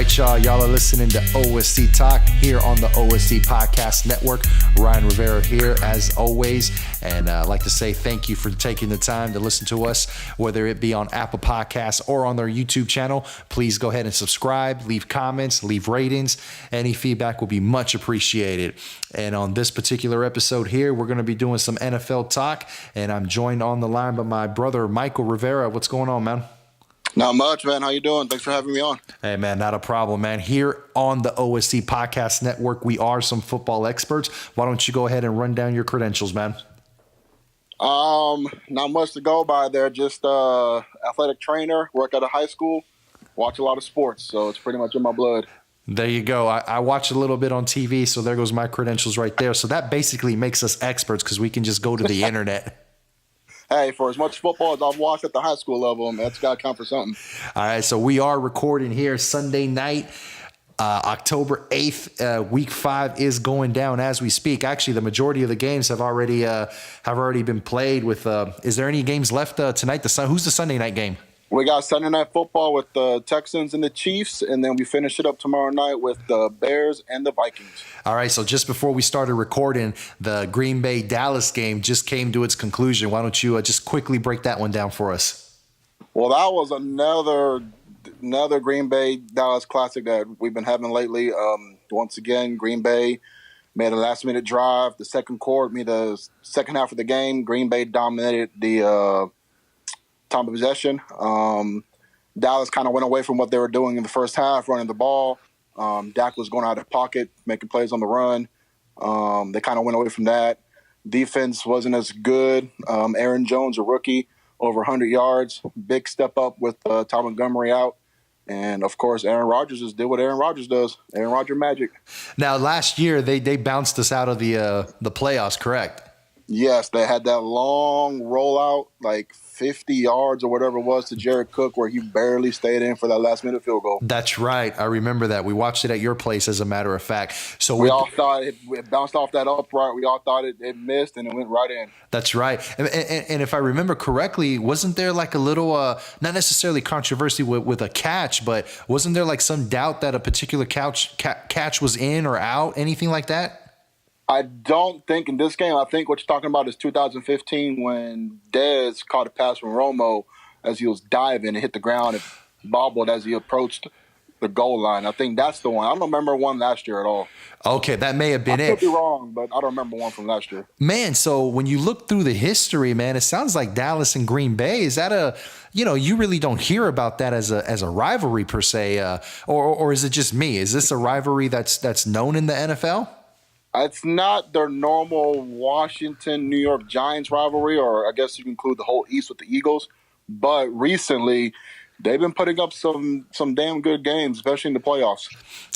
right, y'all. Y'all are listening to OSC Talk here on the OSC Podcast Network. Ryan Rivera here, as always. And I'd like to say thank you for taking the time to listen to us, whether it be on Apple Podcasts or on their YouTube channel. Please go ahead and subscribe, leave comments, leave ratings. Any feedback will be much appreciated. And on this particular episode here, we're going to be doing some NFL talk. And I'm joined on the line by my brother, Michael Rivera. What's going on, man? Not much, man. How you doing? Thanks for having me on. Hey, man, not a problem, man. Here on the OSC Podcast Network, we are some football experts. Why don't you go ahead and run down your credentials, man? Not much to go by there. Just athletic trainer, work at a high school, watch a lot of sports. So it's pretty much in my blood. There you go. I watch a little bit on TV, so there goes my credentials right there. So that basically makes us experts because we can just go to the internet. Hey, for as much football as I've watched at the high school level, that's got to count for something. All right, so we are recording here Sunday night, October 8th. Week 5 is going down as we speak. Actually, the majority of the games have already been played. With is there any games left tonight? Who's the Sunday night game? We got Sunday Night Football with the Texans and the Chiefs, and then we finish it up tomorrow night with the Bears and the Vikings. All right, so just before we started recording, the Green Bay-Dallas game just came to its conclusion. Why don't you just quickly break that one down for us? Well, that was another Green Bay-Dallas classic that we've been having lately. Once again, Green Bay made a last-minute drive. The second half of the game, Green Bay dominated the time of possession. Dallas kind of went away from what they were doing in the first half, running the ball. Dak was going out of pocket, making plays on the run. They kind of went away from that. Defense wasn't as good. Aaron Jones, a rookie, over 100 yards. Big step up with Tom Montgomery out. And, of course, Aaron Rodgers just did what Aaron Rodgers does. Aaron Rodgers magic. Now, last year, they bounced us out of the playoffs, correct? Yes, they had that long rollout, like 50 yards or whatever it was, to Jared Cook, where he barely stayed in for that last-minute field goal. That's right. I remember that. We watched it at your place, as a matter of fact. So we all thought it bounced off that upright. We all thought it missed, and it went right in. That's right. And if I remember correctly, wasn't there like a little, not necessarily controversy with a catch, but wasn't there like some doubt that a particular catch was in or out, anything like that? I don't think in this game. I think what you're talking about is 2015 when Dez caught a pass from Romo as he was diving and hit the ground and bobbled as he approached the goal line. I think that's the one. I don't remember one last year at all. Okay, that may have been it. I could be wrong, but I don't remember one from last year. Man, so when you look through the history, man, it sounds like Dallas and Green Bay, is that you really don't hear about that as a rivalry per se, or is it just me? Is this a rivalry that's known in the NFL? It's not their normal Washington-New York Giants rivalry, or I guess you can include the whole East with the Eagles. But recently, they've been putting up some damn good games, especially in the playoffs.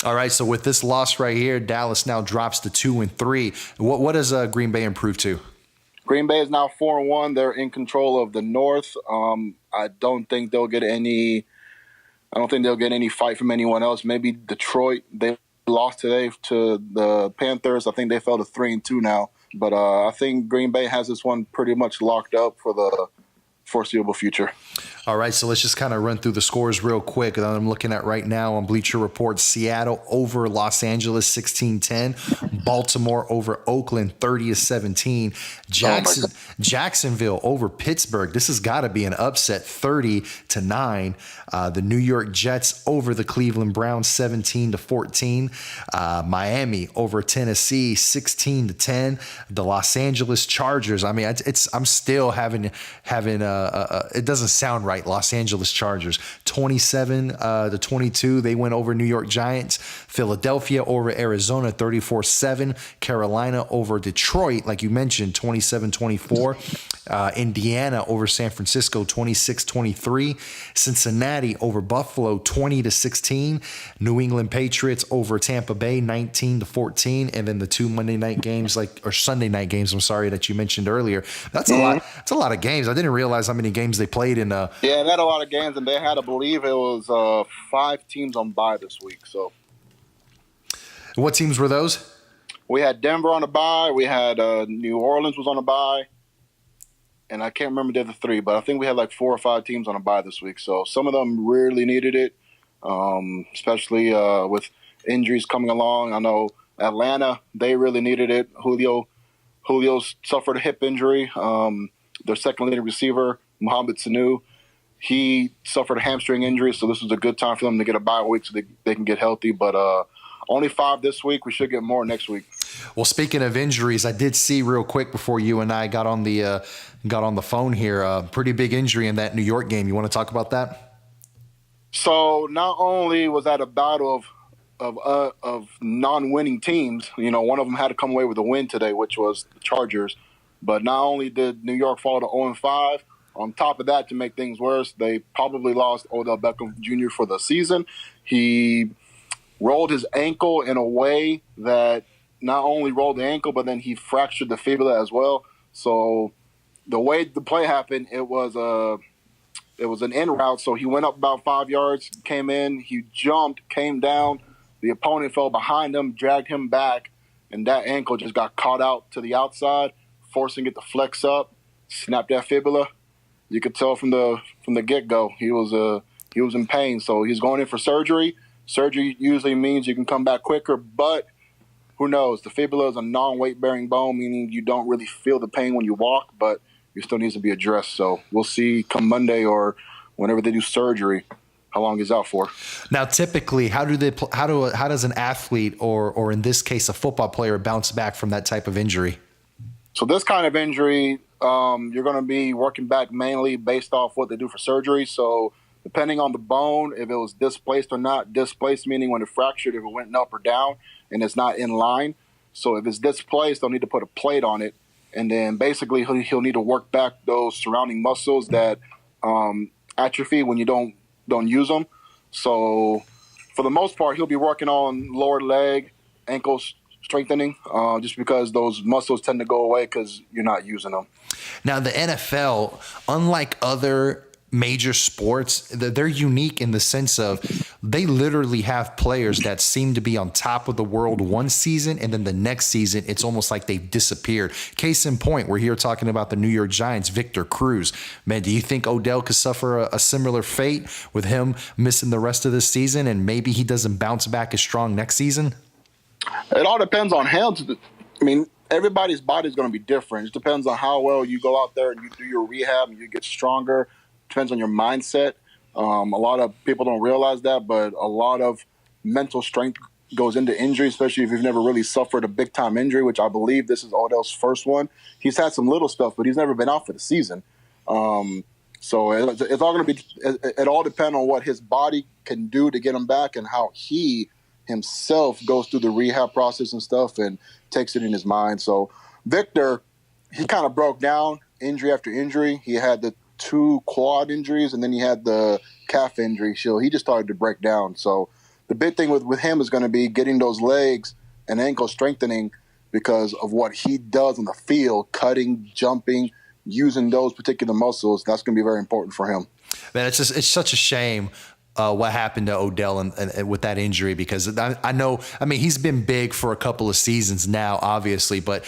All right, so with this loss right here, Dallas now drops to 2-3. What does Green Bay improve to? Green Bay is now 4-1. They're in control of the North. I don't think they'll get any fight from anyone else. Maybe Detroit. They lost today to the Panthers. I think they fell to 3-2 now. But I think Green Bay has this one pretty much locked up for the foreseeable future. All right, so let's just kind of run through the scores real quick that I'm looking at right now on Bleacher Report. Seattle over Los Angeles 16-10. Baltimore over Oakland 30-17. Jacksonville over Pittsburgh. This has got to be an upset, 30-9. The New York Jets over the Cleveland Browns 17-14. Miami over Tennessee 16-10. The Los Angeles Chargers. I mean, I'm still having it doesn't sound right. Los Angeles Chargers 27-22. They went over New York Giants. Philadelphia over Arizona 34-7. Carolina over Detroit, like you mentioned, 27-24. Indiana over San Francisco 26-23. Cincinnati over Buffalo 20-16. New England Patriots over Tampa Bay 19-14. And then the two Sunday night games, that you mentioned earlier. That's a lot. That's a lot of games. I didn't realize how many games they played in. Yeah, they had a lot of games, and they had, I believe, it was 5 teams on bye this week. So, what teams were those? We had Denver on a bye. We had New Orleans was on a bye, and I can't remember the other 3, but I think we had like 4 or 5 teams on a bye this week. So some of them really needed it. especially with injuries coming along. I know Atlanta, they really needed it. Julio suffered a hip injury. Their second leading receiver, Mohamed Sanu, he suffered a hamstring injury, so this was a good time for them to get a bye week so they can get healthy. But only 5 this week. We should get more next week. Well, speaking of injuries, I did see real quick before you and I got on the phone here, a pretty big injury in that New York game. You want to talk about that? So not only was that a battle of non-winning teams, one of them had to come away with a win today, which was the Chargers. But not only did New York fall to 0-5, on top of that, to make things worse, they probably lost Odell Beckham Jr. for the season. He rolled his ankle in a way that not only rolled the ankle, but then he fractured the fibula as well. So the way the play happened, it was an in route. So he went up about 5 yards, came in, he jumped, came down. The opponent fell behind him, dragged him back, and that ankle just got caught out to the outside, forcing it to flex up, snapped that fibula. You could tell from the get-go he was in pain. So he's going in for surgery. Surgery usually means you can come back quicker, but who knows? The fibula is a non-weight-bearing bone, meaning you don't really feel the pain when you walk, but it still needs to be addressed. So we'll see come Monday or whenever they do surgery how long he's out for. Now, typically, how does an athlete or in this case a football player bounce back from that type of injury? So this kind of injury, you're going to be working back mainly based off what they do for surgery. So depending on the bone, if it was displaced or not, displaced meaning when it fractured, if it went up or down and it's not in line. So if it's displaced, they'll need to put a plate on it. And then basically he'll need to work back those surrounding muscles that atrophy when you don't use them. So for the most part, he'll be working on lower leg, ankles, strengthening, just because those muscles tend to go away because you're not using them. Now, the NFL, unlike other major sports, they're unique in the sense of they literally have players that seem to be on top of the world one season, and then the next season, it's almost like they've disappeared. Case in point, we're here talking about the New York Giants, Victor Cruz. Man, do you think Odell could suffer a similar fate with him missing the rest of the season, and maybe he doesn't bounce back as strong next season? It all depends on him. I mean, everybody's body is going to be different. It depends on how well you go out there and you do your rehab and you get stronger. Depends on your mindset. A lot of people don't realize that, but a lot of mental strength goes into injury, especially if you've never really suffered a big-time injury, which I believe this is Odell's first one. He's had some little stuff, but he's never been out for the season. So it's all going to be – it all depends on what his body can do to get him back and how he himself goes through the rehab process and stuff and takes it in his mind. So Victor, he kind of broke down injury after injury. He had the 2 quad injuries, and then he had the calf injury. So he just started to break down. So the big thing with him is going to be getting those legs and ankle strengthening because of what he does on the field, cutting, jumping, using those particular muscles. That's going to be very important for him. Man, it's such a shame what happened to Odell and with that injury, because I know, he's been big for a couple of seasons now, obviously, but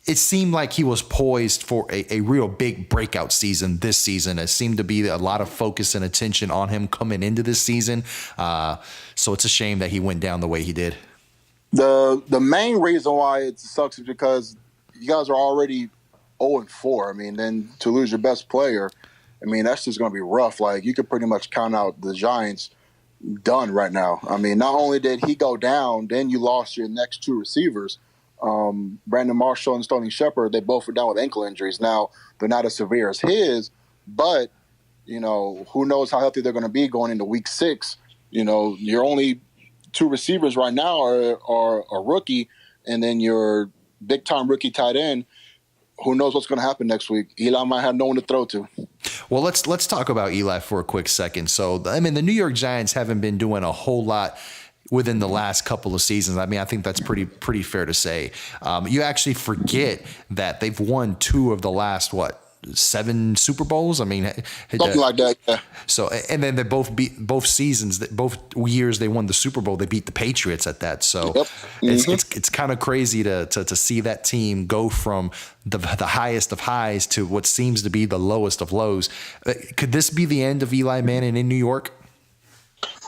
it seemed like he was poised for a real big breakout season this season. It seemed to be a lot of focus and attention on him coming into this season. So it's a shame that he went down the way he did. The main reason why it sucks is because you guys are already 0-4. Then to lose your best player, that's just going to be rough. Like, you could pretty much count out the Giants done right now. Not only did he go down, then you lost your next 2 receivers. Brandon Marshall and Sterling Shepard, they both were down with ankle injuries. Now, they're not as severe as his, but, who knows how healthy they're going to be going into week 6. Your only 2 receivers right now are a rookie, and then your big-time rookie tight end. Who knows what's going to happen next week? Eli might have no one to throw to. Well, let's talk about Eli for a quick second. So, the New York Giants haven't been doing a whole lot within the last couple of seasons. I think that's pretty fair to say. You actually forget that they've won 2 of the last, 7 Super Bowls? Something like that, yeah. So, and then they both years they won the Super Bowl, they beat the Patriots at that. So yep. It's kind of crazy to see that team go from the highest of highs to what seems to be the lowest of lows. Could this be the end of Eli Manning in New York?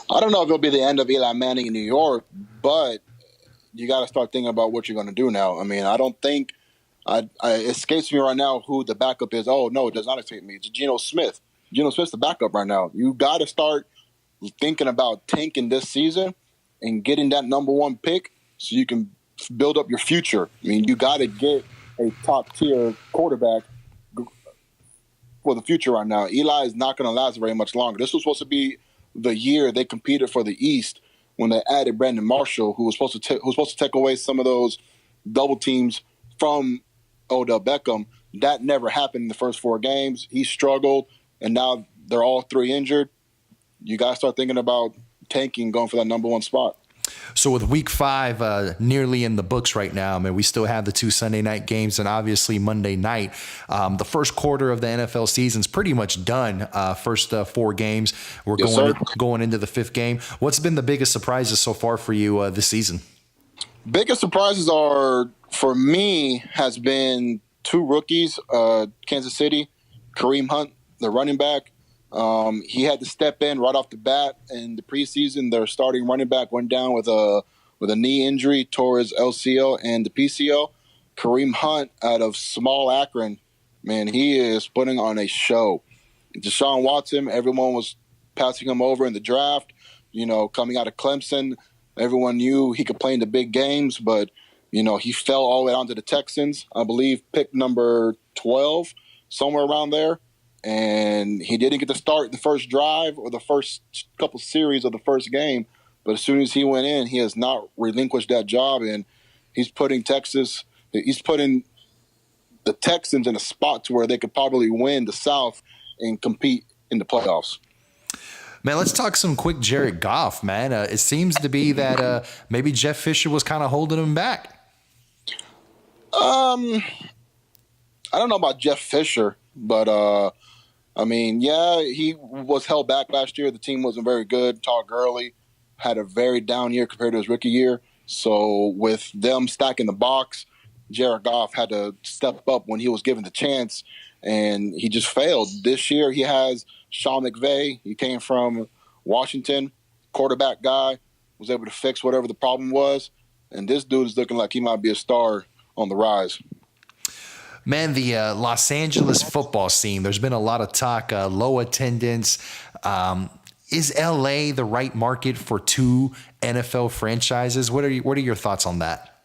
I don't know if it'll be the end of Eli Manning in New York, but you got to start thinking about what you're going to do now. I mean, I don't think it escapes me right now who the backup is. Oh, no, it does not escape me. It's Geno Smith. Geno Smith's the backup right now. You got to start thinking about tanking this season and getting that number one pick so you can build up your future. I mean, you got to get a top-tier quarterback for the future right now. Eli is not going to last very much longer. This was supposed to be the year they competed for the East when they added Brandon Marshall, who was supposed to take away some of those double teams from Odell Beckham. That never happened in the first 4 games. He struggled, and now they're all 3 injured. You got to start thinking about tanking, going for that number one spot. So with week 5 nearly in the books right now, I mean, we still have the 2 Sunday night games and obviously Monday night. The first quarter of the NFL season's pretty much done. First 4 games. We're going into the 5th game. What's been the biggest surprises so far for you this season? Biggest surprises are, for me, has been 2 rookies, Kansas City, Kareem Hunt, the running back. He had to step in right off the bat in the preseason. Their starting running back went down with a knee injury, tore his LCL and the PCL. Kareem Hunt out of small Akron, man, he is putting on a show. Deshaun Watson, everyone was passing him over in the draft. You know, coming out of Clemson, everyone knew he could play in the big games, but, you know, he fell all the way down to the Texans. I believe pick number 12, somewhere around there. And he didn't get to start the first drive or the first couple series of the first game. But as soon as he went in, he has not relinquished that job. And he's putting the Texans in a spot to where they could probably win the South and compete in the playoffs. Man, let's talk some quick Jared Goff, man. It seems to be that maybe Jeff Fisher was kind of holding him back. I don't know about Jeff Fisher, but I mean, yeah, he was held back last year. The team wasn't very good. Todd Gurley had a very down year compared to his rookie year. So with them stacking the box, Jared Goff had to step up when he was given the chance, and he just failed. This year he has Sean McVay. He came from Washington, quarterback guy, was able to fix whatever the problem was. And this dude is looking like he might be a star on the rise. Man, the Los Angeles football scene, there's been a lot of talk, low attendance. Is LA the right market for 2 NFL franchises? What are your thoughts on that?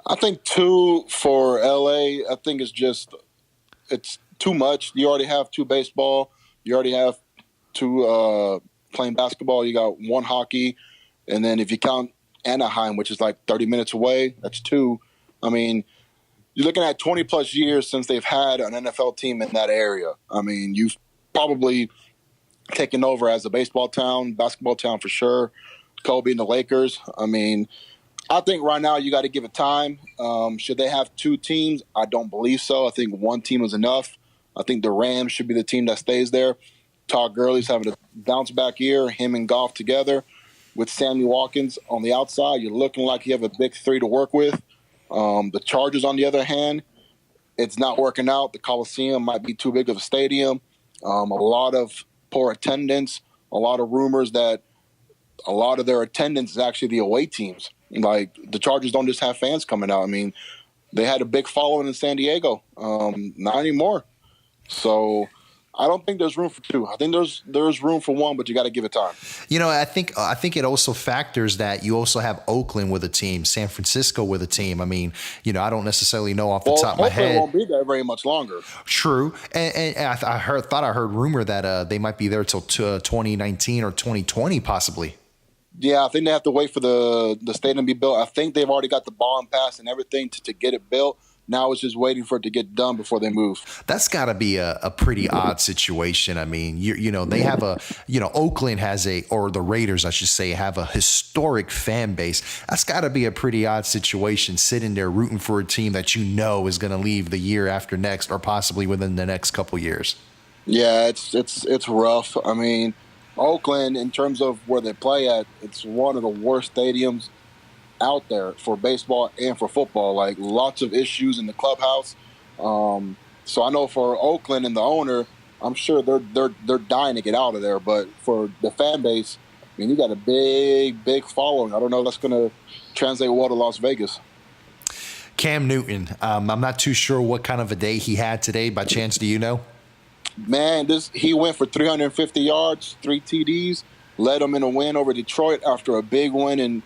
I think 2 for LA, I think it's too much. You already have 2 baseball. You already have 2 playing basketball. You got 1 hockey. And then if you count Anaheim, which is like 30 minutes away, that's 2. I mean, you're looking at 20-plus years since they've had an NFL team in that area. I mean, you've probably taken over as a baseball town, basketball town for sure, Kobe and the Lakers. I mean, I think right now you got to give it time. Should they have 2 teams? I don't believe so. I think 1 team is enough. I think the Rams should be the team that stays there. Todd Gurley's having a bounce-back year, him and Goff together. With Sammy Watkins on the outside, you're looking like you have a big 3 to work with. The Chargers, on the other hand, it's not working out. The Coliseum might be too big of a stadium. A lot of poor attendance, a lot of rumors that a lot of their attendance is actually the away teams. Like, the Chargers don't just have fans coming out. I mean, they had a big following in San Diego. Not anymore. So I don't think there's room for 2. I think there's room for 1, but you got to give it time. You know, I think it also factors that you also have Oakland with a team, San Francisco with a team. I mean, you know, I don't necessarily know off the top of my head. Oakland won't be there very much longer. True, and I thought I heard rumor that they might be there till 2019 or 2020 possibly. Yeah, I think they have to wait for the stadium to be built. I think they've already got the bond passed and everything to get it built. Now it's just waiting for it to get done before they move. That's got to be a pretty odd situation. I mean, you know, they have Oakland has or the Raiders, I should say, have a historic fan base. That's got to be a pretty odd situation, sitting there rooting for a team that you know is going to leave the year after next or possibly within the next couple years. Yeah, it's rough. I mean, Oakland, in terms of where they play at, it's one of the worst stadiums out there for baseball and for football. Like, lots of issues in the clubhouse. So I know for Oakland and the owner, I'm sure they're dying to get out of there. But for the fan base, mean, you got a big following. I don't know if that's going to translate well to Las Vegas. Cam Newton, I'm not too sure what kind of a day he had today. By chance, do you know? Man, he went for 350 yards, 3 TDs, led them in a win over Detroit after a big win in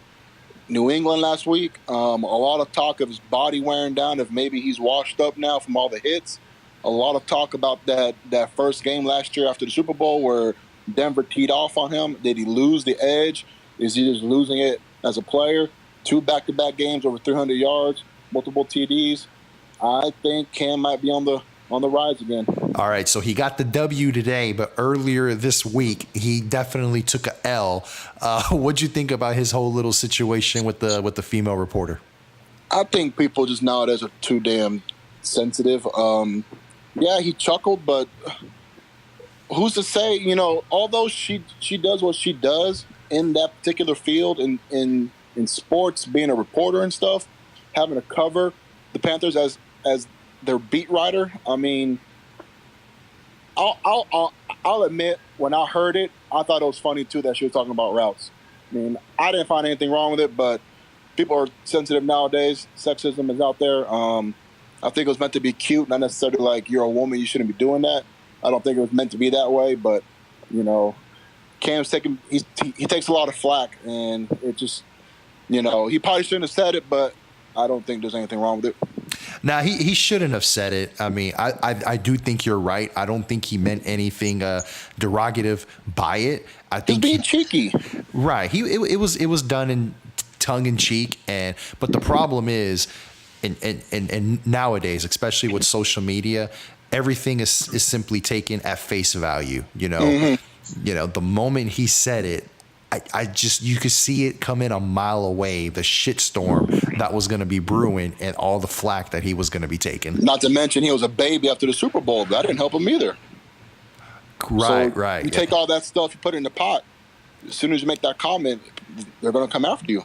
New England last week. A lot of talk of his body wearing down, if maybe he's washed up now from all the hits. A lot of talk about that first game last year after the Super Bowl where Denver teed off on him. Did he lose the edge? Is he just losing it as a player? 2 back-to-back games over 300 yards, multiple TDs. I think Cam might be on the rise again. All right, so he got the W today, but earlier this week he definitely took a L. What'd you think about his whole little situation with the female reporter? I think people just nowadays are too damn sensitive. Yeah, he chuckled, but who's to say? You know, although she does what she does in that particular field, in sports, being a reporter and stuff, having to cover the Panthers as their beat writer. I mean, I'll admit, when I heard it, I thought it was funny too that she was talking about routes. I mean, I didn't find anything wrong with it, but people are sensitive nowadays. Sexism is out there. I think it was meant to be cute, not necessarily like you're a woman, you shouldn't be doing that. I don't think it was meant to be that way, but you know, Cam's he takes a lot of flack, and it just, you know, he probably shouldn't have said it, but I don't think there's anything wrong with it. Now, he shouldn't have said it. I mean, I do think you're right. I don't think he meant anything derogative by it. I think he's being cheeky. Right. It was done in tongue in cheek, but the problem is, and nowadays, especially with social media, everything is simply taken at face value. You know, you know, the moment he said it, you could see it coming a mile away, the shitstorm that was going to be brewing and all the flack that he was going to be taking. Not to mention he was a baby after the Super Bowl. That didn't help him either. Right. You take all that stuff, you put it in the pot. As soon as you make that comment, they're going to come after you.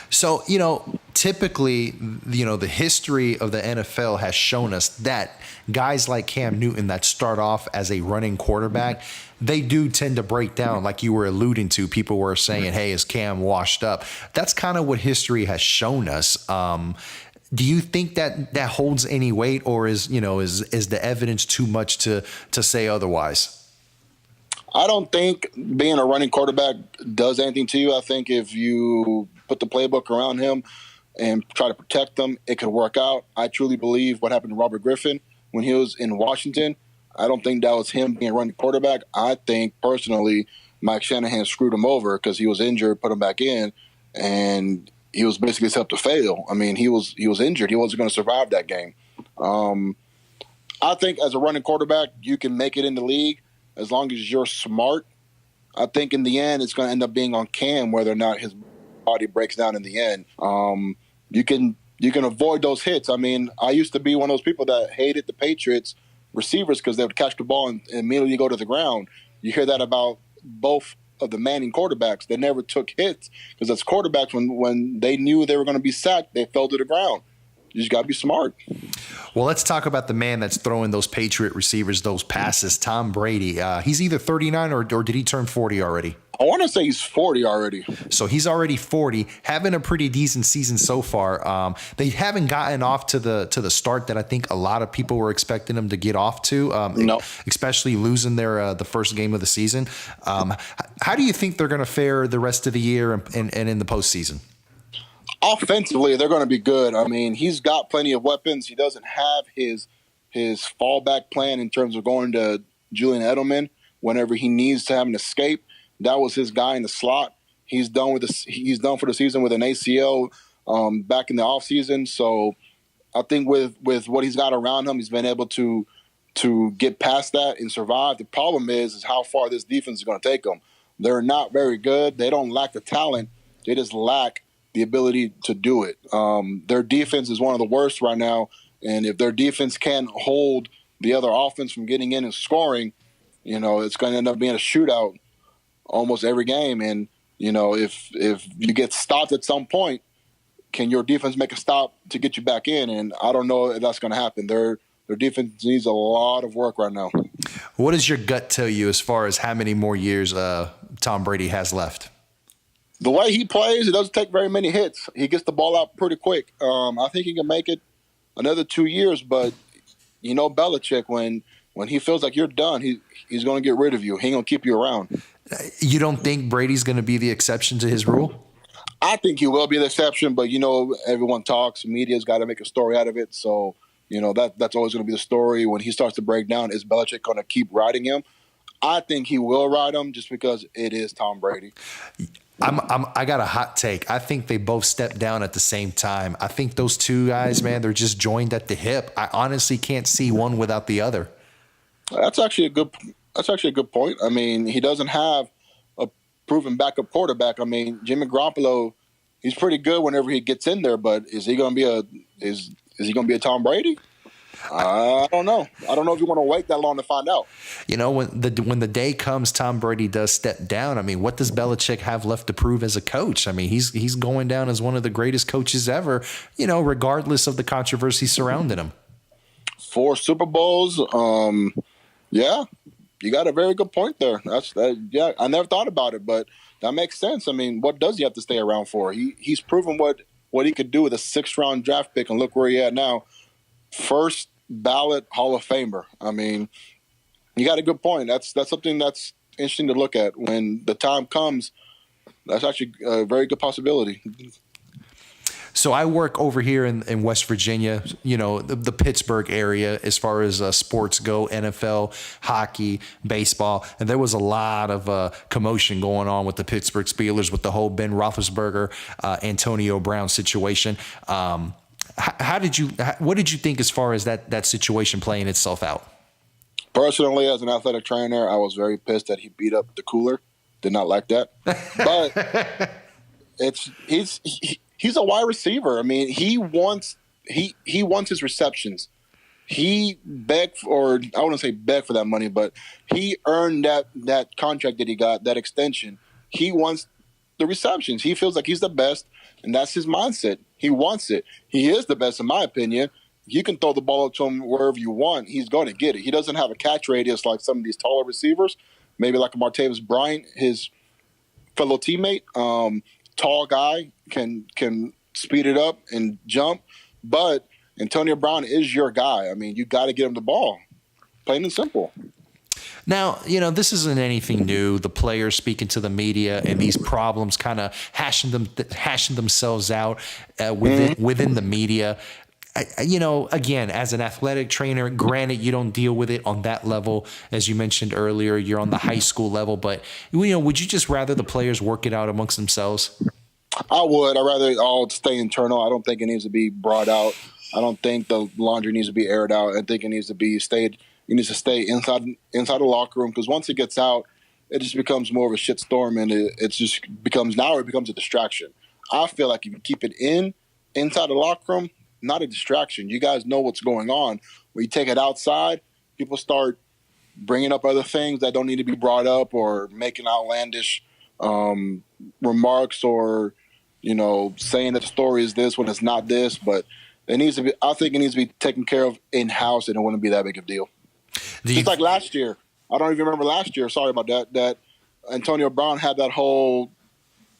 So, you know, typically, you know, the history of the NFL has shown us that guys like Cam Newton that start off as a running quarterback, they do tend to break down, like you were alluding to. People were saying, hey, is Cam washed up? That's kind of what history has shown us. Do you think that holds any weight, or is the evidence too much to say otherwise? I don't think being a running quarterback does anything to you. I think if you put the playbook around him and try to protect them, it could work out. I truly believe what happened to Robert Griffin when he was in Washington, I don't think that was him being a running quarterback. I think, personally, Mike Shanahan screwed him over because he was injured, put him back in, and he was basically set up to fail. I mean, he was injured. He wasn't going to survive that game. I think as a running quarterback, you can make it in the league as long as you're smart. I think in the end, it's going to end up being on Cam whether or not his body breaks down in the end. You can avoid those hits. I mean, I used to be one of those people that hated the Patriots receivers because they would catch the ball and immediately go to the ground. You hear that about both of the Manning quarterbacks. They never took hits because as quarterbacks, when they knew they were going to be sacked, they fell to the ground. You just got to be smart. Well, let's talk about the man that's throwing those Patriot receivers, those passes, Tom Brady. He's either 39 or did he turn 40 already? I want to say he's 40 already. So he's already 40, having a pretty decent season so far. They haven't gotten off to the start that I think a lot of people were expecting them to get off to. No. Especially losing the first game of the season. How do you think they're going to fare the rest of the year and in the postseason? Offensively, they're going to be good. I mean, he's got plenty of weapons. He doesn't have his fallback plan in terms of going to Julian Edelman whenever he needs to have an escape. That was his guy in the slot. He's done for the season with an ACL back in the offseason. So I think with what he's got around him, he's been able to get past that and survive. The problem is how far this defense is going to take them. They're not very good. They don't lack the talent. They just lack the ability to do it. Their defense is one of the worst right now, and if their defense can't hold the other offense from getting in and scoring, it's going to end up being a shootout almost every game. And, if you get stopped at some point, can your defense make a stop to get you back in? And I don't know if that's going to happen. Their defense needs a lot of work right now. What does your gut tell you as far as how many more years Tom Brady has left? The way he plays, it doesn't take very many hits. He gets the ball out pretty quick. I think he can make it another 2 years, but you know Belichick, when he feels like you're done, he's going to get rid of you. He ain't going to keep you around. You don't think Brady's going to be the exception to his rule? I think he will be the exception, but you know everyone talks. Media's got to make a story out of it, so you know that's always going to be the story. When he starts to break down, is Belichick going to keep riding him? I think he will ride him just because it is Tom Brady. I got a hot take. I think they both stepped down at the same time. I think those two guys, man, they're just joined at the hip. I honestly can't see one without the other. That's actually a good point. I mean, he doesn't have a proven backup quarterback. I mean, Jimmy Garoppolo, he's pretty good whenever he gets in there, but is he going to be a Tom Brady? I don't know. I don't know if you want to wait that long to find out. You know, when the day comes, Tom Brady does step down. I mean, what does Belichick have left to prove as a coach? I mean, he's going down as one of the greatest coaches ever, you know, regardless of the controversy surrounding him. 4 Super Bowls. Yeah, you got a very good point there. Yeah, I never thought about it, but that makes sense. I mean, what does he have to stay around for? He's proven what he could do with a 6th-round draft pick, and look where he at now. First ballot Hall of Famer. I mean, you got a good point. That's something that's interesting to look at when the time comes. That's actually a very good possibility. So I work over here in West Virginia, you know, the Pittsburgh area as far as sports go, NFL, hockey, baseball. And there was a lot of commotion going on with the Pittsburgh Steelers with the whole Ben Roethlisberger, Antonio Brown situation. What did you think as far as that situation playing itself out? Personally, as an athletic trainer, I was very pissed that he beat up the cooler. Did not like that. But he's a wide receiver. I mean, he wants his receptions. He begged for, I wouldn't say beg for that money, but he earned that contract that he got, that extension. He wants the receptions. He feels like he's the best, and that's his mindset. He wants it. He is the best, in my opinion. You can throw the ball up to him wherever you want. He's going to get it. He doesn't have a catch radius like some of these taller receivers, maybe like a Martavis Bryant, his fellow teammate. Tall guy, can speed it up and jump. But Antonio Brown is your guy. I mean, you got to get him the ball. Plain and simple. Now, you know, this isn't anything new. The players speaking to the media and these problems kind of hashing themselves out within the media. You know, again, as an athletic trainer, granted, you don't deal with it on that level. As you mentioned earlier, you're on the high school level. But, you know, would you just rather the players work it out amongst themselves? I would. I'd rather it all stay internal. I don't think it needs to be brought out. I don't think the laundry needs to be aired out. I think it needs to stay inside the locker room, because once it gets out, it just becomes more of a shit storm, and it becomes a distraction. I feel like if you keep it inside the locker room, not a distraction. You guys know what's going on. When you take it outside, people start bringing up other things that don't need to be brought up, or making outlandish remarks, or, you know, saying that the story is this when it's not this. But I think it needs to be taken care of in-house, and it wouldn't be that big of a deal. Just like last year. I don't even remember last year. Sorry about that Antonio Brown had that whole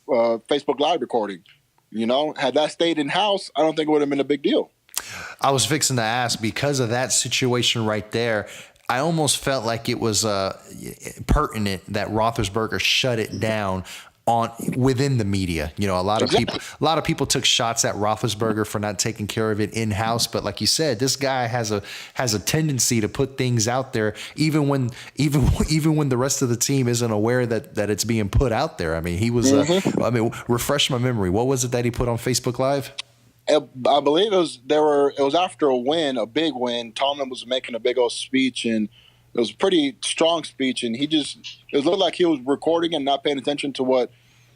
Facebook Live recording. You know, had that stayed in-house, I don't think it would have been a big deal. I was fixing to ask, because of that situation right there, I almost felt like it was pertinent that Roethlisberger shut it down within the media. You know, a lot of people took shots at Roethlisberger for not taking care of it in-house, but like you said, this guy has a tendency to put things out there even when the rest of the team isn't aware that it's being put out there. I mean, he was refresh my memory. What was it that he put on Facebook Live? I believe it was after a big win. Tomlin was making a big old speech, and it was a pretty strong speech, and it looked like he was recording and not paying attention to what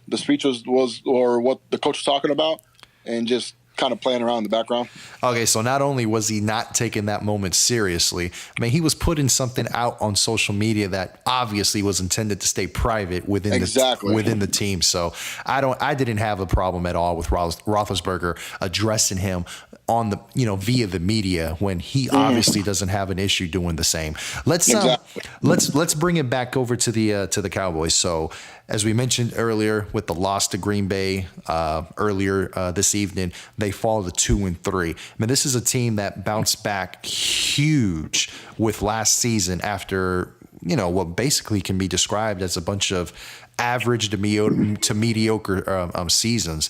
the speech was or what the coach was talking about, and just kind of playing around in the background. Okay, so not only was he not taking that moment seriously, I mean, he was putting something out on social media that obviously was intended to stay private within the team. So I didn't have a problem at all with Roethlisberger addressing him on the, via the media when he obviously doesn't have an issue doing the same. Let's bring it back over to the Cowboys. So as we mentioned earlier, with the loss to Green Bay earlier this evening, they fall to 2-3. I mean, this is a team that bounced back huge with last season after, what basically can be described as a bunch of average to mediocre seasons.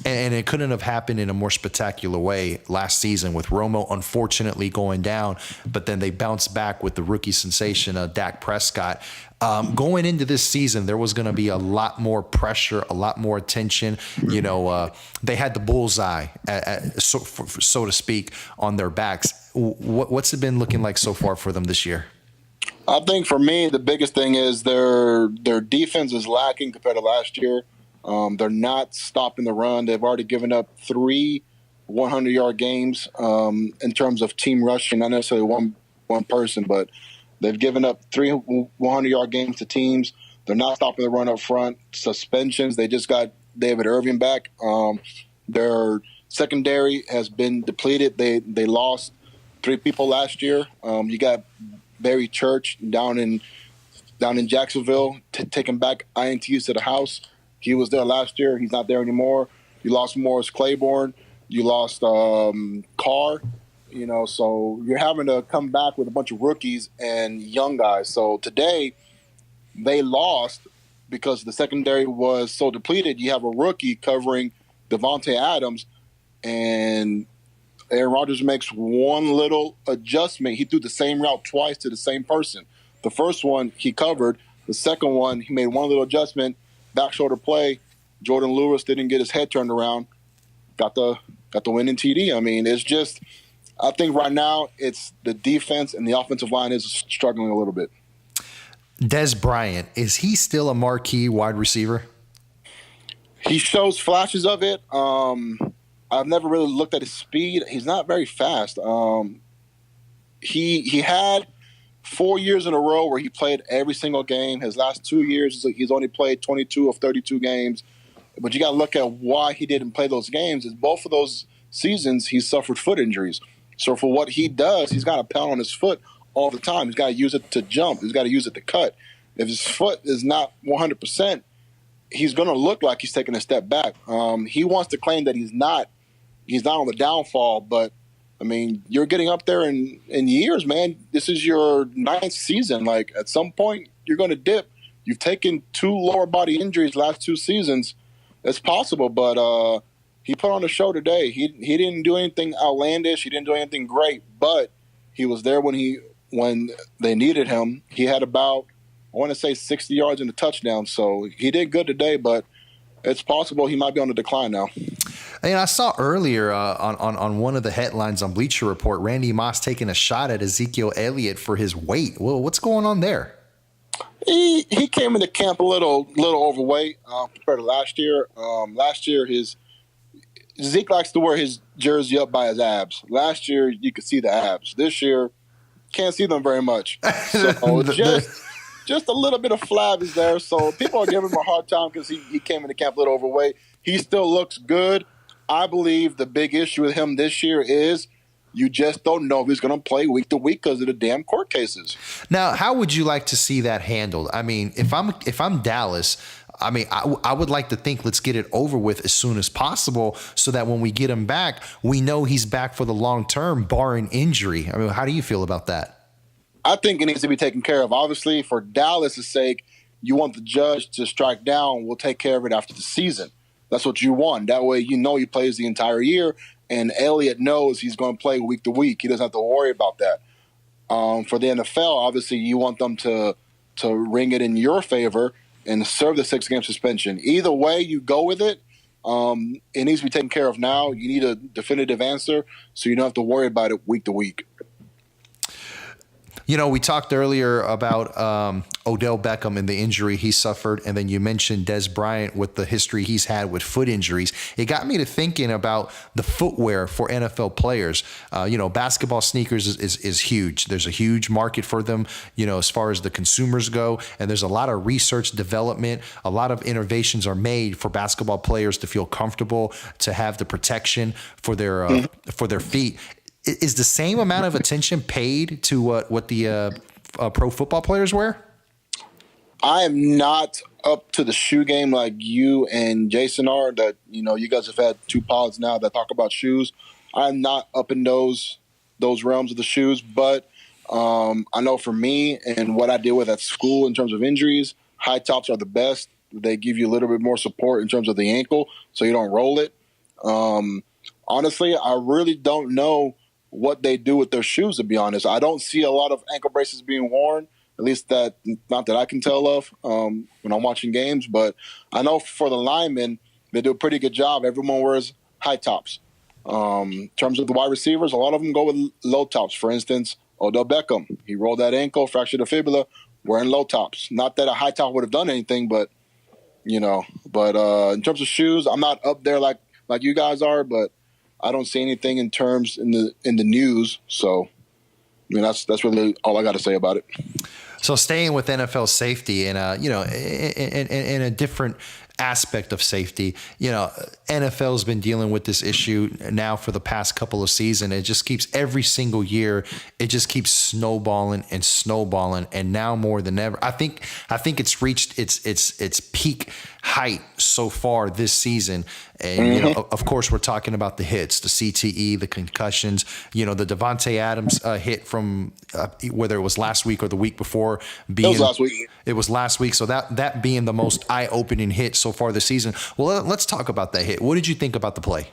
And it couldn't have happened in a more spectacular way last season with Romo unfortunately going down, but then they bounced back with the rookie sensation Dak Prescott. Going into this season, there was going to be a lot more pressure, a lot more attention. They had the bullseye, so to speak, on their backs. What's it been looking like so far for them this year? I think for me, the biggest thing is their defense is lacking compared to last year. They're not stopping the run. They've already given up 3 100-yard games in terms of team rushing, not necessarily one person, but they've given up 3 100-yard games to teams. They're not stopping the run up front. Suspensions. They just got David Irving back. Their secondary has been depleted. They lost 3 people last year. You got Barry Church down in Jacksonville, taking back INTs to the house. He was there last year. He's not there anymore. You lost Morris Claiborne. You lost Carr. So you're having to come back with a bunch of rookies and young guys. So today they lost because the secondary was so depleted. You have a rookie covering Devontae Adams, and Aaron Rodgers makes one little adjustment. He threw the same route twice to the same person. The first one he covered. The second one, he made one little adjustment, back shoulder play. Jordan Lewis didn't get his head turned around. Got the winning TD. I mean, it's just, I think right now it's the defense and the offensive line is struggling a little bit. Dez Bryant, is he still a marquee wide receiver? He shows flashes of it. I've never really looked at his speed. He's not very fast. He had 4 years in a row where he played every single game. His last 2 years, he's only played 22 of 32 games. But you got to look at why he didn't play those games. Is both of those seasons he suffered foot injuries. So for what he does, he's got to pound on his foot all the time. He's got to use it to jump. He's got to use it to cut. If his foot is not 100%, he's going to look like he's taking a step back. He wants to claim that he's not on the downfall, but I mean, you're getting up there in years, man. This is your 9th season. Like, at some point, you're going to dip. You've taken 2 lower body injuries last 2 seasons. It's possible, but he put on a show today. He didn't do anything outlandish. He didn't do anything great, but he was there when they needed him. He had about, I want to say, 60 yards in the touchdown. So he did good today, but it's possible he might be on the decline now. And I saw earlier on one of the headlines on Bleacher Report, Randy Moss taking a shot at Ezekiel Elliott for his weight. Well, what's going on there? He came into camp a little overweight compared to last year. Last year, Zeke likes to wear his jersey up by his abs. Last year, you could see the abs. This year, can't see them very much. So just a little bit of flab is there. So people are giving him a hard time because he came into camp a little overweight. He still looks good. I believe the big issue with him this year is you just don't know if he's going to play week to week because of the damn court cases. Now, how would you like to see that handled? I mean, if I'm Dallas, I mean, I would like to think let's get it over with as soon as possible so that when we get him back, we know he's back for the long term, barring injury. I mean, how do you feel about that? I think it needs to be taken care of. Obviously, for Dallas' sake, you want the judge to strike down. We'll take care of it after the season. That's what you want. That way you know he plays the entire year, and Elliott knows he's going to play week to week. He doesn't have to worry about that. For the NFL, obviously, you want them to ring it in your favor and serve the 6-game suspension. Either way you go with it, it needs to be taken care of now. You need a definitive answer so you don't have to worry about it week to week. You know, we talked earlier about Odell Beckham and the injury he suffered, and then you mentioned Des Bryant with the history he's had with foot injuries. It got me to thinking about the footwear for NFL players. Basketball sneakers is huge. There's a huge market for them, as far as the consumers go, and there's a lot of research development. A lot of innovations are made for basketball players to feel comfortable, to have the protection for their feet. Is the same amount of attention paid to what the pro football players wear? I am not up to the shoe game like you and Jason are. That you guys have had 2 pods now that talk about shoes. I'm not up in those realms of the shoes, but I know for me and what I deal with at school in terms of injuries, high tops are the best. They give you a little bit more support in terms of the ankle, so you don't roll it. Honestly, I really don't know what they do with their shoes, to be honest. I don't see a lot of ankle braces being worn. At least not that I can tell of when I'm watching games. But I know for the linemen, they do a pretty good job. Everyone wears high tops. In terms of the wide receivers, a lot of them go with low tops. For instance, Odell Beckham, he rolled that ankle, fractured the fibula, wearing low tops. Not that a high top would have done anything, but in terms of shoes, I'm not up there like you guys are, but I don't see anything in the news. So, that's really all I got to say about it. So staying with NFL safety and, in a different aspect of safety, NFL's been dealing with this issue now for the past couple of seasons. It just keeps every single year. It just keeps snowballing. And now more than ever, I think it's reached its peak height so far this season. And, of course, we're talking about the hits, the CTE, the concussions, the Devontae Adams hit from whether it was last week or the week before. It was last week. It was last week. So that being the most eye-opening hit so far this season. Well, let's talk about that hit. What did you think about the play?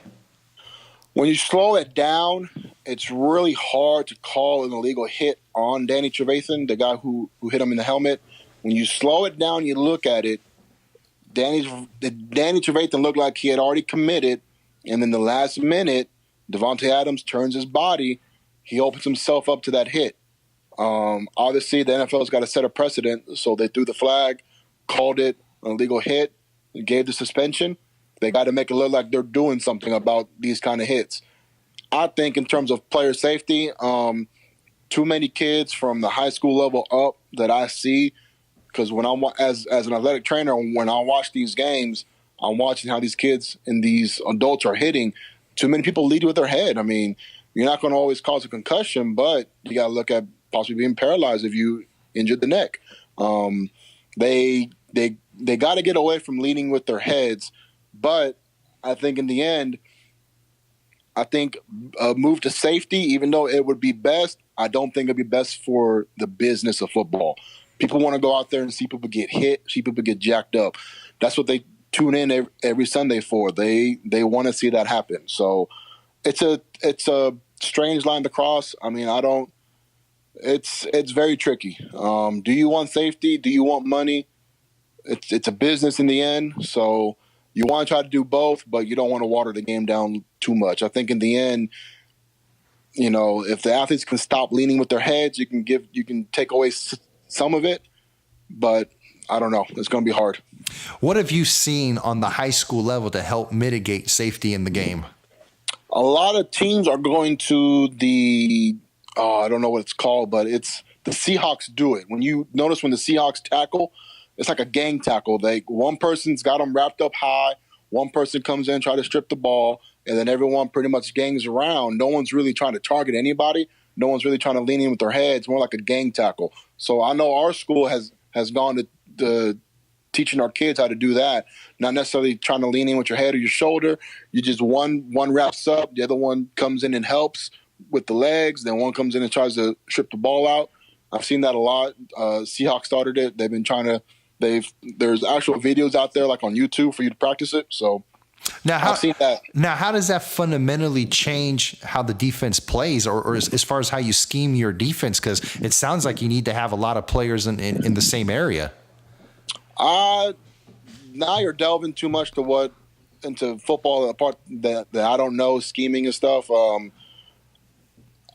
When you slow it down, it's really hard to call an illegal hit on Danny Trevathan, the guy who hit him in the helmet. When you slow it down, you look at it, Danny Trevathan looked like he had already committed, and in the last minute, Devontae Adams turns his body. He opens himself up to that hit. Obviously, the NFL's got to set a precedent, so they threw the flag, called it an illegal hit, gave the suspension. They got to make it look like they're doing something about these kind of hits. I think in terms of player safety, too many kids from the high school level up that I see, because when I'm as an athletic trainer, when I watch these games, I'm watching how these kids and these adults are hitting. Too many people lead with their head. I mean, you're not going to always cause a concussion, but you got to look at possibly being paralyzed if you injured the neck. They got to get away from leading with their heads, but I think in the end, a move to safety, even though it would be best, I don't think it'd be best for the business of football. People want to go out there and see people get hit, see people get jacked up. That's what they tune in every Sunday for. They want to see that happen. So it's a strange line to cross. I mean, it's very tricky. Do you want safety? Do you want money? It's a business in the end. So you want to try to do both, but you don't want to water the game down too much. I think in the end, if the athletes can stop leaning with their heads, you can take away some of it, but I don't know. It's going to be hard. What have you seen on the high school level to help mitigate safety in the game? A lot of teams are going to I don't know what it's called, but it's the Seahawks do it. When you notice when the Seahawks tackle, it's like a gang tackle. One person's got them wrapped up high, one person comes in, try to strip the ball, and then everyone pretty much gangs around. No one's really trying to target anybody. No one's really trying to lean in with their heads, more like a gang tackle. So I know our school has gone to teaching our kids how to do that, not necessarily trying to lean in with your head or your shoulder. You just one wraps up, the other one comes in and helps with the legs, then one comes in and tries to strip the ball out. I've seen that a lot. Seahawks started it. They've been trying to there's actual videos out there like on YouTube for you to practice it. So I've seen that. Now, how does that fundamentally change how the defense plays or as far as how you scheme your defense? Because it sounds like you need to have a lot of players in the same area. Now you're delving too much into football, the part that I don't know, scheming and stuff.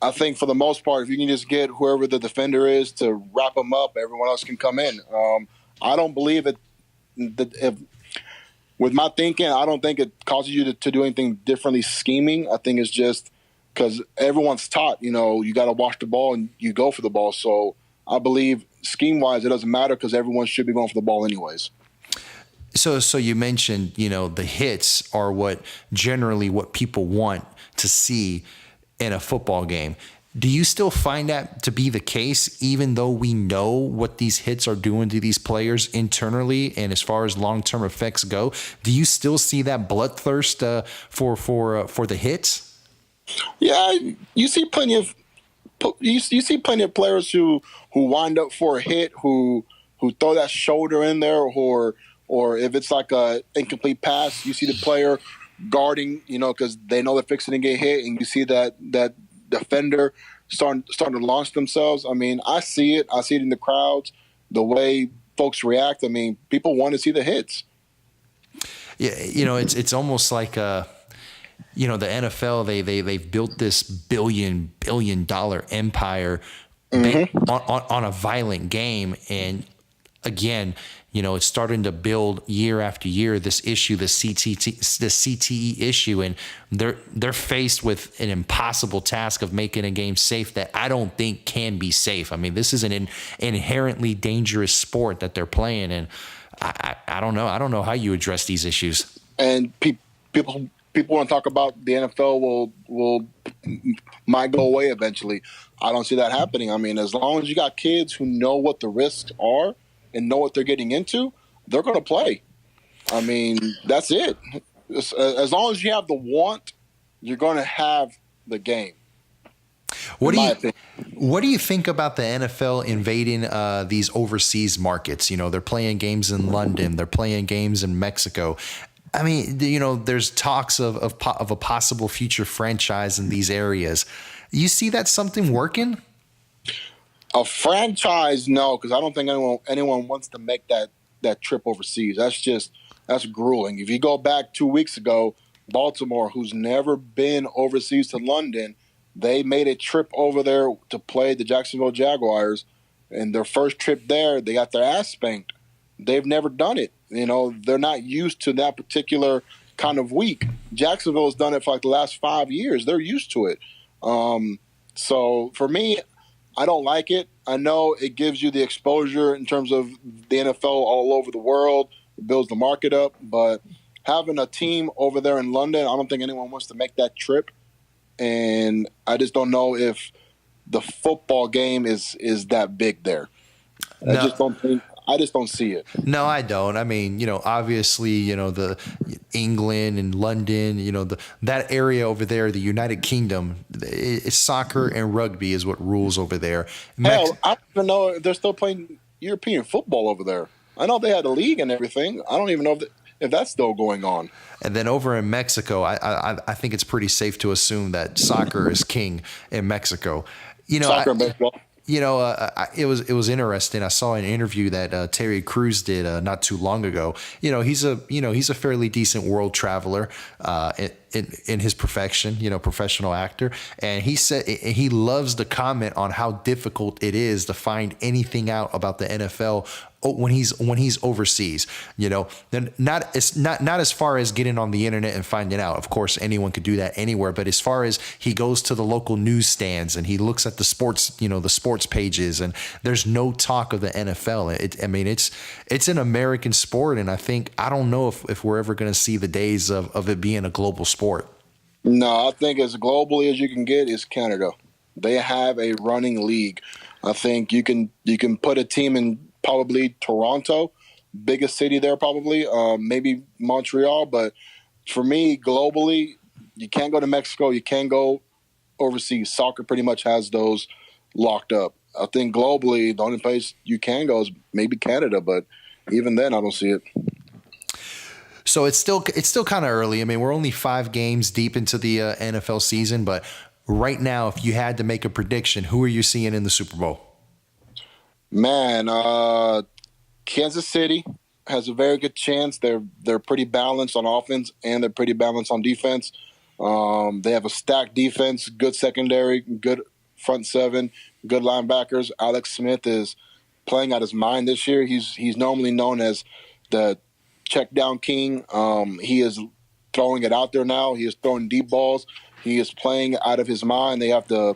I think for the most part, if you can just get whoever the defender is to wrap them up, everyone else can come in. I don't believe that if with my thinking, I don't think it causes you to do anything differently scheming. I think it's just because everyone's taught, you got to watch the ball and you go for the ball. So I believe scheme-wise, it doesn't matter because everyone should be going for the ball anyways. So you mentioned, the hits are what people want to see in a football game. Do you still find that to be the case, even though we know what these hits are doing to these players internally and as far as long-term effects go? Do you still see that bloodthirst for the hits? Yeah, you see plenty of players who wind up for a hit, who throw that shoulder in there, or if it's like a incomplete pass, you see the player guarding, because they know they're fixing to get hit, and you see that defender starting to launch themselves. I mean, I see it. I see it in the crowds, the way folks react. I mean, people want to see the hits. Yeah, it's almost like the NFL. They've built this billion dollar empire on a violent game, and again, it's starting to build year after year, this issue, the CTE issue, and they're faced with an impossible task of making a game safe that I don't think can be safe. I mean, this is an inherently dangerous sport that they're playing, and I don't know. I don't know how you address these issues. And people want to talk about the NFL might go away eventually. I don't see that happening. I mean, as long as you got kids who know what the risks are and know what they're getting into, they're going to play. I mean, that's it. As long as you have the want, you're going to have the game. What do you think about the NFL invading these overseas markets? They're playing games in London, they're playing games in Mexico. I mean, there's talks of a possible future franchise in these areas. You see that something working? A franchise, no, because I don't think anyone wants to make that trip overseas. That's grueling. If you go back 2 weeks ago, Baltimore, who's never been overseas to London, they made a trip over there to play the Jacksonville Jaguars. And their first trip there, they got their ass spanked. They've never done it. They're not used to that particular kind of week. Jacksonville has done it for like the last 5 years. They're used to it. So for me, I don't like it. I know it gives you the exposure in terms of the NFL all over the world. It builds the market up. But having a team over there in London, I don't think anyone wants to make that trip. And I just don't know if the football game is that big there. No. I just don't see it. No, I don't. I mean, obviously, the England and London, that area over there, the United Kingdom, soccer and rugby is what rules over there. Hell, I don't even know if they're still playing European football over there. I know they had a league and everything. I don't even know if that's still going on. And then over in Mexico, I think it's pretty safe to assume that soccer is king in Mexico. Soccer and baseball. It was interesting. I saw an interview that Terry Crews did not too long ago. He's a fairly decent world traveler in his profession, professional actor. And he said he loves to comment on how difficult it is to find anything out about the NFL when he's overseas. Then not as far as getting on the internet and finding out. Of course, anyone could do that anywhere. But as far as he goes to the local newsstands and he looks at the sports pages, and there's no talk of the NFL. It's an American sport, and I don't know if we're ever going to see the days of it being a global sport. No, I think as globally as you can get is Canada. They have a running league. I think you can put a team in probably Toronto, biggest city there probably, maybe Montreal. But for me, globally, you can't go to Mexico. You can't go overseas. Soccer pretty much has those locked up. I think globally, the only place you can go is maybe Canada. But even then, I don't see it. So it's still kind of early. I mean, we're only 5 games deep into the NFL season. But right now, if you had to make a prediction, who are you seeing in the Super Bowl? Man, Kansas City has a very good chance. They're pretty balanced on offense and they're pretty balanced on defense. They have a stacked defense, good secondary, good front seven, good linebackers. Alex Smith is playing out his mind this year. He's normally known as the check down king. He is throwing it out there now. He is throwing deep balls. He is playing out of his mind. They have the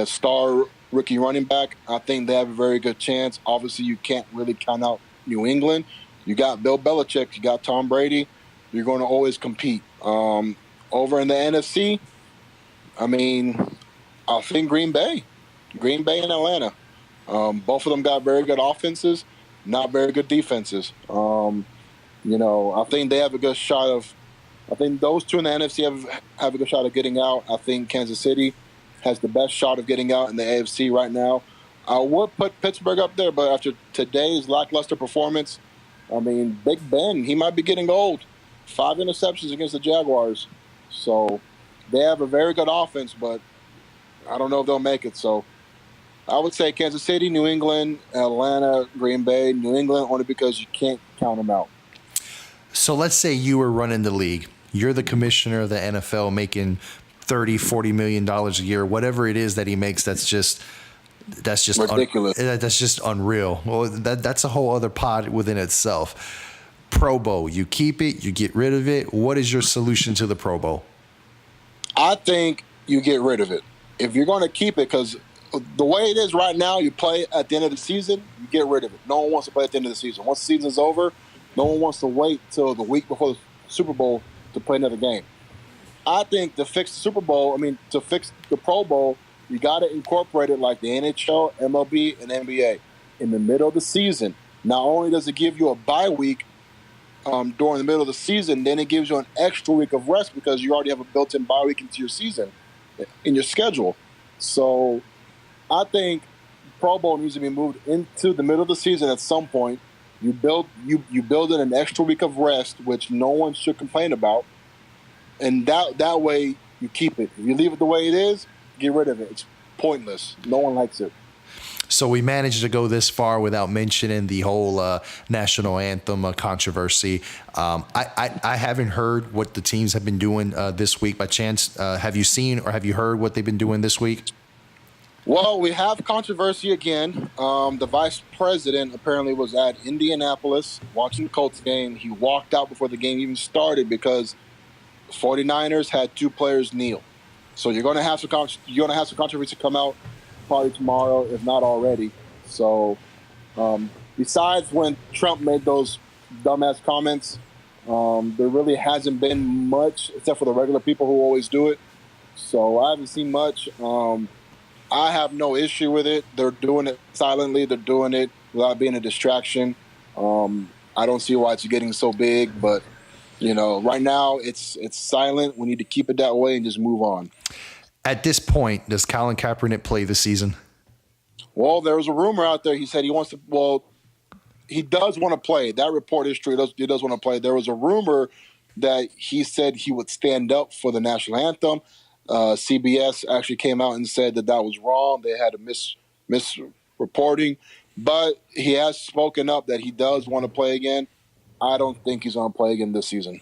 star rookie running back. I think they have a very good chance. Obviously, you can't really count out New England. You got Bill Belichick. You got Tom Brady. You're going to always compete. Over in the NFC, I mean, I think Green Bay and Atlanta. Both of them got very good offenses, not very good defenses. I think they have a good shot of. I think those two in the NFC have a good shot of getting out. I think Kansas City has the best shot of getting out in the AFC right now. I would put Pittsburgh up there, but after today's lackluster performance, I mean, Big Ben, he might be getting old. 5 interceptions against the Jaguars. So they have a very good offense, but I don't know if they'll make it. So I would say Kansas City, New England, Atlanta, Green Bay. New England only because you can't count them out. So let's say you were running the league. You're the commissioner of the NFL making $30-40 million a year, whatever it is that he makes. That's just ridiculous. That's just unreal. Well, that's a whole other pod within itself. Pro Bowl, you keep it, you get rid of it. What is your solution to the Pro Bowl? I think you get rid of it. If you're going to keep it, because the way it is right now, you play at the end of the season, you get rid of it. No one wants to play at the end of the season. Once the season's over, no one wants to wait till the week before the Super Bowl to play another game. I think to fix the Super Bowl, to fix the Pro Bowl, you got to incorporate it like the NHL, MLB, and NBA in the middle of the season. Not only does it give you a bye week during the middle of the season, then it gives you an extra week of rest because you already have a built-in bye week into your season, in your schedule. So I think Pro Bowl needs to be moved into the middle of the season at some point. You build in an extra week of rest, which no one should complain about. And that way you keep it. If you leave it the way it is, get rid of it. It's pointless. No one likes it. So we managed to go this far without mentioning the whole national anthem controversy. I haven't heard what the teams have been doing this week by chance. Have you seen or have you heard what they've been doing this week? Well, we have controversy again. The vice president apparently was at Indianapolis watching the Colts game. He walked out before the game even started because 49ers had 2 players kneel. So you're going to have some controversy come out probably tomorrow, if not already. So besides when Trump made those dumbass comments, there really hasn't been much except for the regular people who always do it. So I haven't seen much. I have no issue with it. They're doing it silently. They're doing it without being a distraction. I don't see why it's getting so big, but right now it's silent. We need to keep it that way and just move on. At this point, does Colin Kaepernick play this season? Well, there was a rumor out there. He said he wants to. Well, he does want to play. That report is true. He does want to play. There was a rumor that he said he would stand up for the national anthem. CBS actually came out and said that was wrong. They had a misreporting. But he has spoken up that he does want to play again. I don't think he's going to play again this season.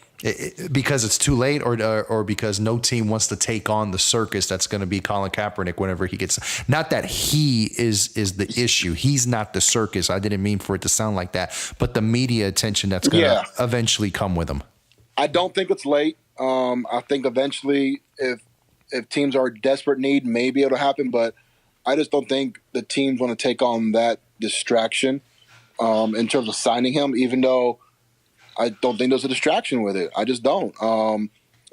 Because it's too late, or because no team wants to take on the circus that's going to be Colin Kaepernick whenever he gets. Not that he is the issue. He's not the circus. I didn't mean for it to sound like that. But the media attention that's going to eventually come with him. I don't think it's late. I think eventually, if teams are in desperate need, maybe it'll happen. But I just don't think the teams want to take on that distraction in terms of signing him, even though I don't think there's a distraction with it. I just don't.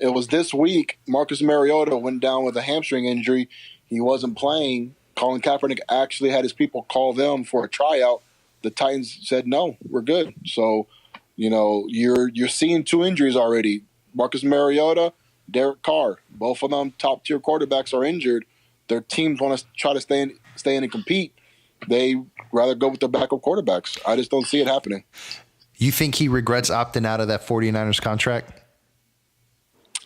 It was this week, Marcus Mariota went down with a hamstring injury. He wasn't playing. Colin Kaepernick actually had his people call them for a tryout. The Titans said, no, we're good. So, you're seeing 2 injuries already. Marcus Mariota, Derek Carr, both of them top-tier quarterbacks are injured. Their teams want to try to stay in and compete. They rather go with their backup quarterbacks. I just don't see it happening. You think he regrets opting out of that 49ers contract?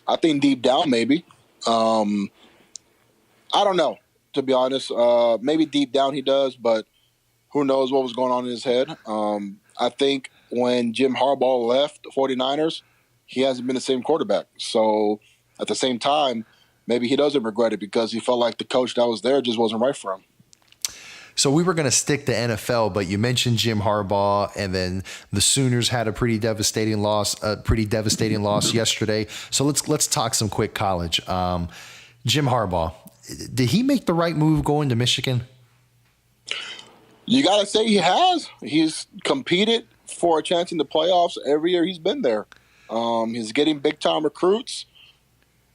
I think deep down, maybe. I don't know, to be honest. Maybe deep down he does, but who knows what was going on in his head. I think when Jim Harbaugh left the 49ers, he hasn't been the same quarterback. So at the same time, maybe he doesn't regret it because he felt like the coach that was there just wasn't right for him. So we were going to stick to NFL, but you mentioned Jim Harbaugh, and then the Sooners had a pretty devastating loss yesterday. So let's talk some quick college. Jim Harbaugh, did he make the right move going to Michigan? You got to say he has. He's competed for a chance in the playoffs every year he's been there. He's getting big-time recruits.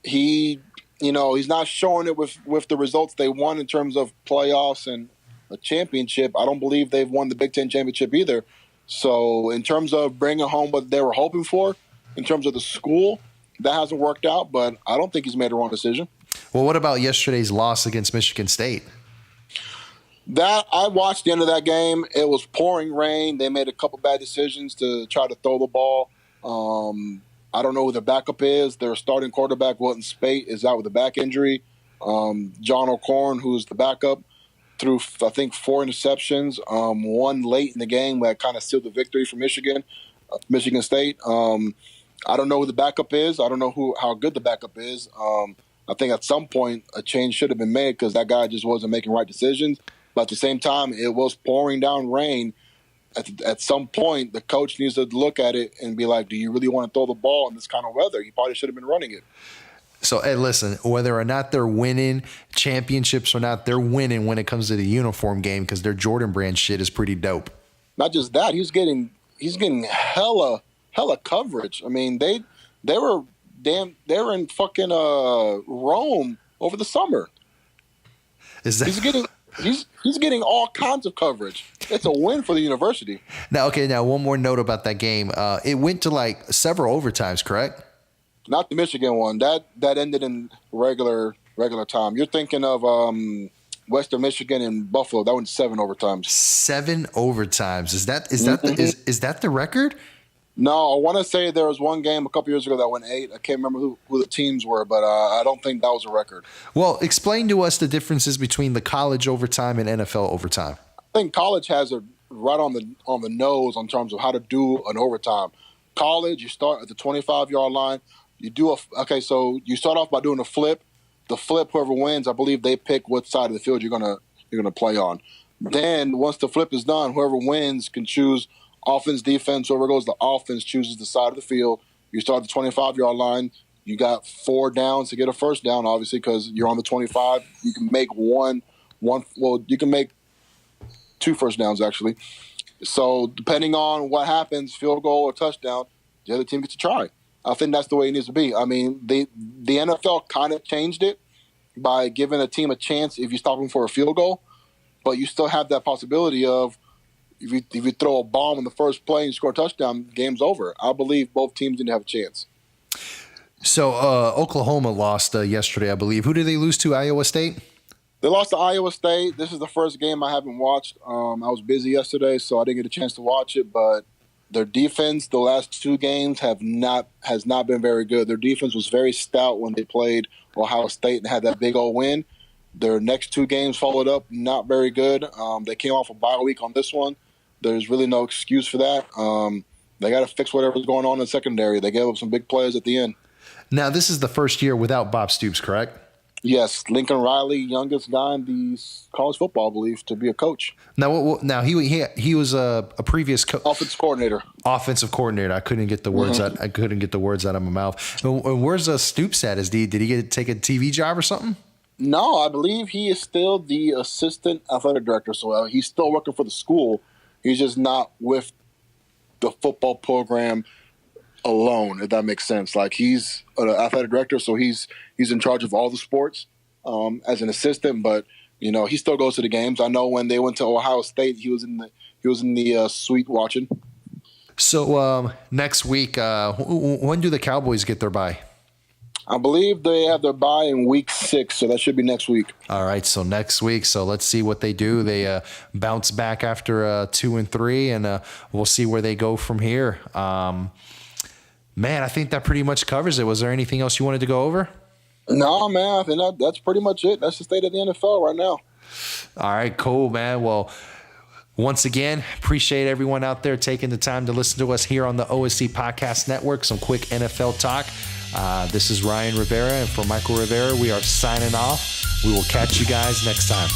He's not showing it with the results they won in terms of playoffs and a championship. I don't believe they've won the Big Ten championship either. So in terms of bringing home what they were hoping for, in terms of the school, that hasn't worked out, but I don't think he's made a wrong decision. Well, what about yesterday's loss against Michigan State? That I watched the end of that game. It was pouring rain. They made a couple bad decisions to try to throw the ball. I don't know who the backup is. Their starting quarterback, Wilton Spate, is out with a back injury. John O'Corn, who's the backup, threw, I think, 4 interceptions, one late in the game that kind of sealed the victory for Michigan State. I don't know who the backup is. I don't know how good the backup is. I think at some point a change should have been made because that guy just wasn't making right decisions. But at the same time, it was pouring down rain. At some point, the coach needs to look at it and be like, do you really want to throw the ball in this kind of weather? You probably should have been running it. So, hey, listen, whether or not they're winning championships or not, they're winning when it comes to the uniform game because their Jordan Brand shit is pretty dope. Not just that, he's getting hella coverage. I mean, they were in fucking Rome over the summer. Is that he's getting all kinds of coverage. It's a win for the university. Now one more note about that game. It went to like several overtimes, correct? Not the Michigan one. That ended in regular time. You're thinking of Western Michigan and Buffalo. That went 7 overtimes. 7 overtimes. Is that the record? No, I want to say there was one game a couple years ago that went 8. I can't remember who the teams were, but I don't think that was a record. Well, explain to us the differences between the college overtime and NFL overtime. I think college has it right on the nose in terms of how to do an overtime. College, you start at the 25-yard line. So you start off by doing a flip. The flip, whoever wins, I believe they pick what side of the field you're gonna play on. Then once the flip is done, whoever wins can choose offense, defense. Whoever goes the offense chooses the side of the field. You start at the 25-yard line. You got 4 downs to get a first down, obviously, because you're on the 25. You can make you can make 2 first downs, actually. So depending on what happens, field goal or touchdown, the other team gets a try. I think that's the way it needs to be. I mean, the NFL kind of changed it by giving a team a chance if you stop them for a field goal, but you still have that possibility of if you throw a bomb in the first play and you score a touchdown, game's over. I believe both teams didn't have a chance. So Oklahoma lost yesterday, I believe. Who did they lose to, Iowa State? They lost to Iowa State. This is the first game I haven't watched. I was busy yesterday, so I didn't get a chance to watch it, but their defense, the last 2 games, has not been very good. Their defense was very stout when they played Ohio State and had that big old win. Their next 2 games followed up, not very good. They came off a bye week on this one. There's really no excuse for that. They got to fix whatever's going on in the secondary. They gave up some big players at the end. Now, this is the first year without Bob Stoops, correct? Yes, Lincoln Riley, youngest guy in the college football, I believe, to be a coach. Now he was a previous offensive coordinator. Offensive coordinator. I couldn't get the words out. I couldn't get the words out of my mouth. And where's Stoops at? Did he take a TV job or something? No, I believe he is still the assistant athletic director. So he's still working for the school. He's just not with the football program alone, if that makes sense. Like, he's an athletic director, so he's in charge of all the sports as an assistant. But he still goes to the games. I know when they went to Ohio State, he was in the suite watching. So next week, when do the Cowboys get their bye? I believe they have their bye in week 6, so that should be next week. All right, so next week. So let's see what they do. They bounce back after 2 and 3, and we'll see where they go from here. Man, I think that pretty much covers it. Was there anything else you wanted to go over? No, man. I think that's pretty much it. That's the state of the NFL right now. All right, cool, man. Well, once again, appreciate everyone out there taking the time to listen to us here on the OSC Podcast Network. Some quick NFL talk. This is Ryan Rivera, and for Michael Rivera, we are signing off. We will catch you guys next time.